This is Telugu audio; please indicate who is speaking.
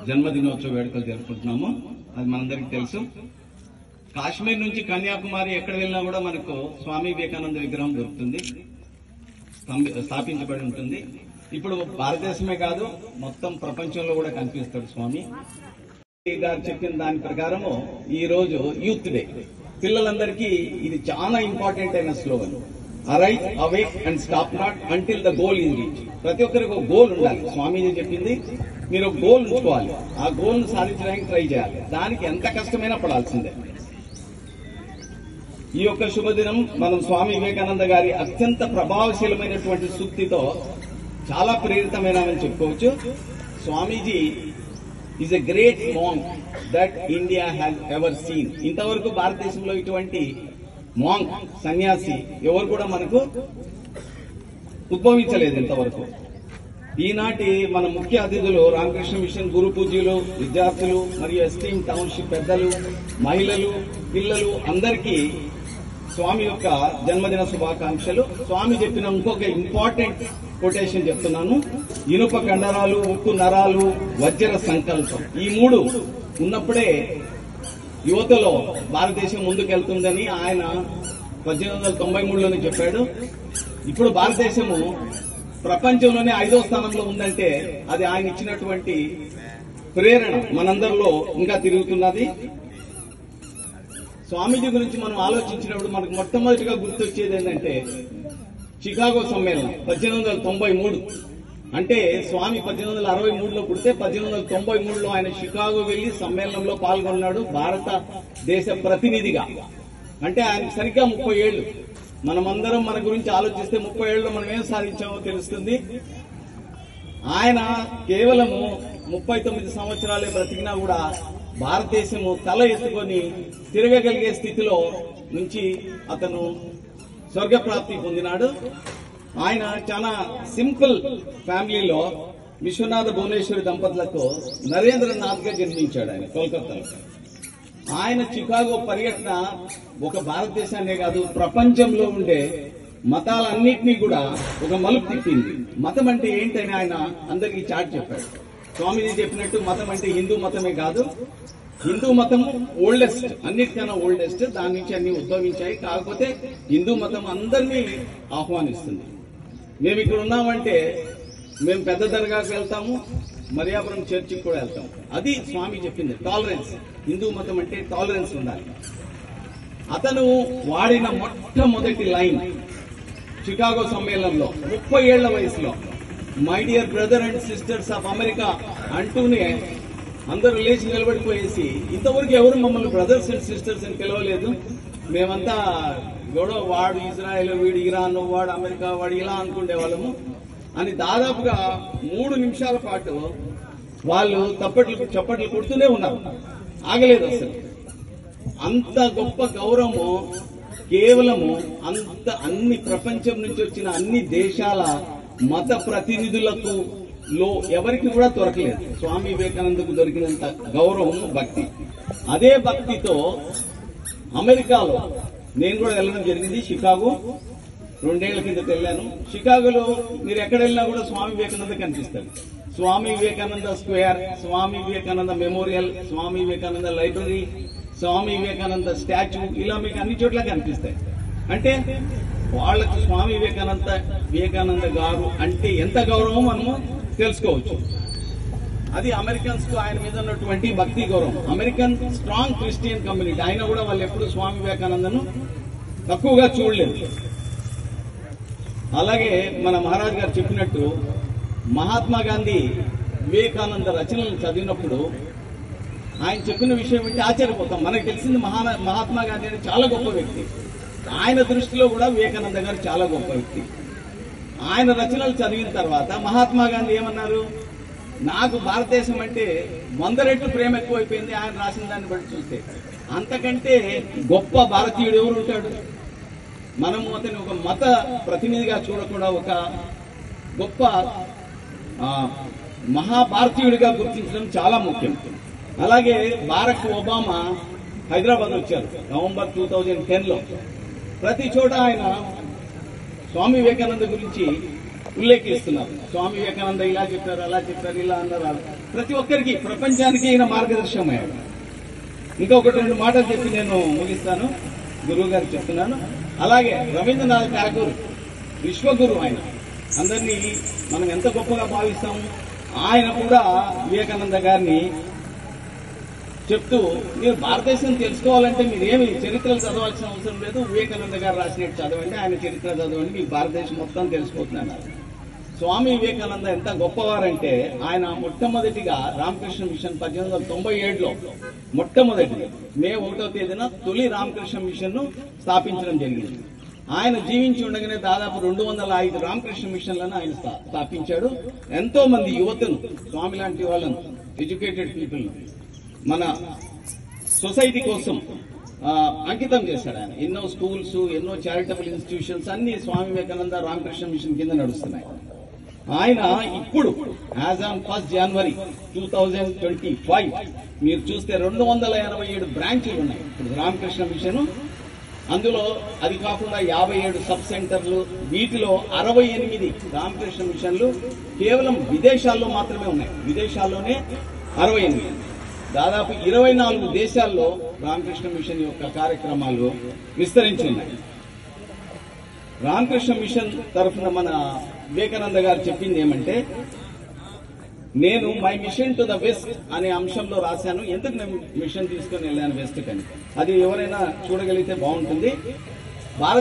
Speaker 1: జన్మదినోత్సవ వేడుకలు జరుపుకుంటున్నాము. అది మనందరికీ తెలుసు. కాశ్మీర్ నుంచి కన్యాకుమారి ఎక్కడ వెళ్ళినా కూడా మనకు స్వామి వివేకానంద విగ్రహం దొరుకుతుంది, స్థాపించబడి ఉంటుంది. ఇప్పుడు భారతదేశమే కాదు మొత్తం ప్రపంచంలో కూడా కనిపిస్తాడు స్వామి గారు చెప్పిన దాని ప్రకారము. ఈ రోజు యూత్ డే, పిల్లలందరికీ ఇది చాలా ఇంపార్టెంట్ అయిన slogan. Arise, awake and stop not until the goal is reach. ప్రతి ఒక్కరికి ఒక గోల్ ఉండాలి. స్వామీజీ చెప్పింది, మీరు ఒక గోల్ ఉంచుకోవాలి, ఆ గోల్ ను సాధించడానికి ట్రై చేయాలి. దానికి ఎంత కష్టమైనా పడాల్సిందే. ఈ యొక్క శుభదినం మనం స్వామి వివేకానంద గారి అత్యంత ప్రభావశీలమైనటువంటి సూక్తితో చాలా ప్రేరితమైనవని చెప్పుకోవచ్చు. Swamiji is a great monk that India has ever seen. ఇంతవరకు భారతదేశంలో ఇటువంటి మాంక్, సన్యాసి ఎవరు కూడా మనకు ఉద్భవించలేదు ఇంతవరకు. ఈనాటి మన ముఖ్య అతిథులు రామకృష్ణ మిషన్ గురు పూజ్యులు, విద్యార్థులు మరియు ఎస్టీమ్ టౌన్షిప్ పెద్దలు, మహిళలు, పిల్లలు అందరికీ స్వామి యొక్క జన్మదిన శుభాకాంక్షలు. స్వామి చెప్పిన ఇంకొక ఇంపార్టెంట్ కొటేషన్ చెప్తున్నాను. ఇనుప కండరాలు, ఉక్కు నరాలు, వజ్ర సంకల్పం, ఈ మూడు ఉన్నప్పుడే యువతలో భారతదేశం ముందుకెళ్తుందని ఆయన 1893లోనే చెప్పాడు. ఇప్పుడు భారతదేశము ప్రపంచంలోనే 5వ స్థానంలో ఉందంటే అది ఆయన ఇచ్చినటువంటి ప్రేరణ మనందరిలో ఇంకా తిరుగుతున్నది. స్వామీజీ గురించి మనం ఆలోచించినప్పుడు మనకు మొట్టమొదటిగా గుర్తొచ్చేది ఏంటంటే చికాగో సమ్మేళనం 1893. అంటే స్వామి 1863లో పుడితే 1893లో ఆయన చికాగో వెళ్లి సమ్మేళనంలో పాల్గొన్నాడు భారతదేశ ప్రతినిధిగా. అంటే ఆయనకు సరిగ్గా 30 ఏళ్లు. మనమందరం మన గురించి ఆలోచిస్తే 30 ఏళ్లలో మనం ఏం సాధించామో తెలుస్తుంది. ఆయన కేవలము 39 సంవత్సరాలే బ్రతికినా కూడా భారతదేశము తల ఎత్తుకొని తిరగగలిగే స్థితిలో నుంచి అతను స్వర్గప్రాప్తి పొందినాడు. ఆయన చాలా సింపుల్ ఫ్యామిలీలో విశ్వనాథ భువనేశ్వరి దంపతులకు నరేంద్రనాథ్ గా జన్మించాడు. ఆయన కోల్కతాలో. ఆయన చికాగో పర్యటన ఒక భారతదేశాన్నే కాదు ప్రపంచంలో ఉండే మతాలన్నింటినీ కూడా ఒక మలుపు తిప్పింది. మతం అంటే ఏంటని ఆయన అందరికీ చాటి చెప్పాడు. స్వామీజీ చెప్పినట్టు మతం అంటే హిందూ మతమే కాదు, హిందూ మతం ఓల్డెస్ట్, అన్నిటికన్నా ఓల్డెస్ట్. దాని నుంచి అన్ని ఉద్భవించాయి. కాకపోతే హిందూ మతం అందరినీ ఆహ్వానిస్తుంది. మేము ఇక్కడ ఉన్నామంటే మేము పెద్ద దర్గాకు వెళ్తాము, మరియాపురం చర్చికి కూడా వెళ్తాము. అది స్వామి చెప్పింది, టాలరెన్స్. హిందూ మతం అంటే టాలరెన్స్ ఉండాలి. అతను వాడిన మొట్టమొదటి లైన్ చికాగో సమ్మేళనంలో 30 ఏళ్ల వయసులో, my dear brother and sisters of America అంటూనే అందరూ లేచి నిలబడిపోయేసి, ఇంతవరకు ఎవరు మమ్మల్ని బ్రదర్స్ అండ్ సిస్టర్స్ అని పిలవలేదు, మేమంతా గొడవ, వాడు ఇజ్రాయెల్, వీడు ఇరాన్, వాడు అమెరికా, వాడు ఇలా అనుకునే వాళ్ళము అని దాదాపుగా 3 నిమిషాల పాటు వాళ్ళు చప్పట్లు కొడుతూనే ఉన్నారు, ఆగలేదు అసలు. అంత గొప్ప గౌరవము కేవలము అన్ని ప్రపంచం నుంచి వచ్చిన అన్ని దేశాల మత ప్రతినిధులకు ఎవరికి కూడా దొరకలేదు. స్వామి వివేకానందకు దొరికినంత గౌరవం, భక్తి. అదే భక్తితో అమెరికాలో నేను కూడా వెళ్ళడం జరిగింది. షికాగో 2 ఏళ్ల కిందట వెళ్ళాను. షికాగోలో మీరు ఎక్కడ వెళ్ళినా కూడా స్వామి వివేకానంద కనిపిస్తాడు. Swami Vivekananda square, Swami Vivekananda memorial, Swami Vivekananda library, Swami Vivekananda statue, ఇలా మీకు అన్ని చోట్ల కనిపిస్తాయి. అంటే వాళ్లకు స్వామి వివేకానంద గారు అంటే ఎంత గౌరవం మనము తెలుసుకోవచ్చు. అది అమెరికన్స్ కు ఆయన మీద ఉన్నటువంటి భక్తి గౌరవం. అమెరికన్ స్ట్రాంగ్ క్రిస్టియన్ కమ్యూనిటీ, ఆయన కూడా వాళ్ళు ఎప్పుడు స్వామి వివేకానందను తక్కువగా చూడలేదు. అలాగే మన మహారాజ్ గారు చెప్పినట్టు మహాత్మా గాంధీ వివేకానంద రచనలను చదివినప్పుడు ఆయన చెప్పిన విషయం ఏంటి ఆశ్చర్యపోతాం. మనకు తెలిసింది మహాత్మా గాంధీ అనేది చాలా గొప్ప వ్యక్తి. ఆయన దృష్టిలో కూడా వివేకానంద గారు చాలా గొప్ప వ్యక్తి. ఆయన రచనలు చదివిన తర్వాత మహాత్మా గాంధీ ఏమన్నారు, నాకు భారతదేశం అంటే 100 రెట్లు ప్రేమ ఎక్కువైపోయింది ఆయన రాసిన దాన్ని బట్టి చూస్తే. అంతకంటే గొప్ప భారతీయుడు ఎవరు ఉంటాడు? మనము అతని ఒక మత ప్రతినిధిగా చూడకుండా ఒక గొప్ప మహాభారతీయుడిగా గుర్తించడం చాలా ముఖ్యం. అలాగే బారక్ ఒబామా హైదరాబాద్ వచ్చారు నవంబర్ 2010లో. ప్రతి చోట ఆయన స్వామి వివేకానంద గురించి ఉల్లేఖిస్తున్నారు. స్వామి వివేకానంద ఇలా చెప్పారు, అలా చెప్పారు, ఇలా అన్నారు. ప్రతి ఒక్కరికి, ప్రపంచానికి ఈయన మార్గదర్శకమయ్యాడు. ఇంకొకటి 2 మాటలు చెప్పి నేను ముగిస్తాను. గురువు గారు చెప్తున్నాను. అలాగే రవీంద్రనాథ్ ఠాగూర్ విశ్వగురు. ఆయన అందరినీ మనం ఎంత గొప్పగా భావిస్తాము. ఆయన కూడా వివేకానంద గారిని చెప్తూ, మీరు భారతదేశం తెలుసుకోవాలంటే మీరేమి చరిత్రలు చదవాల్సిన అవసరం లేదు, వివేకానంద గారు రాసినట్టు చదవండి, ఆయన చరిత్ర చదవండి, మీకు భారతదేశం మొత్తం తెలిసిపోతున్నారు. స్వామి వివేకానంద ఎంత గొప్పవారంటే, ఆయన మొట్టమొదటిగా రామకృష్ణ మిషన్ 1897లో మొట్టమొదటి మే 1వ తేదీన తొలి రామకృష్ణ మిషన్ ను స్థాపించడం జరిగింది. ఆయన జీవించి ఉండగానే దాదాపు 205 రామకృష్ణ మిషన్లను ఆయన స్థాపించాడు. ఎంతో మంది యువతను, స్వామి లాంటి వాళ్ళను, ఎడ్యుకేటెడ్ పీపుల్ మన సొసైటీ కోసం అంకితం చేశాడు. ఆయన ఎన్నో స్కూల్స్, ఎన్నో చారిటబుల్ ఇన్స్టిట్యూషన్స్ అన్ని స్వామి వివేకానంద రామకృష్ణ మిషన్ కింద నడుస్తున్నాయి. ఆయన ఇప్పుడు యాజ్ ఆన్ 1 జనవరి 2025 మీరు చూస్తే 287 బ్రాంచీలు ఉన్నాయి ఇప్పుడు రామకృష్ణ మిషన్. అందులో అది కాకుండా 57 సబ్ సెంటర్లు, వీటిలో 68 రామకృష్ణ మిషన్లు కేవలం విదేశాల్లో మాత్రమే ఉన్నాయి. విదేశాల్లోనే 68, దాదాపు 24 దేశాల్లో రామకృష్ణ మిషన్ యొక్క కార్యక్రమాలు విస్తరించి ఉన్నాయి. రామకృష్ణ మిషన్ తరఫున మన వివేకానంద గారు చెప్పింది ఏమంటే, నేను my mission to the west అనే అంశంలో రాశాను. ఎందుకు నేను మిషన్ తీసుకుని వెళ్ళాను వెస్ట్ కని, అది ఎవరైనా చూడగలిగితే బాగుంటుంది. భారత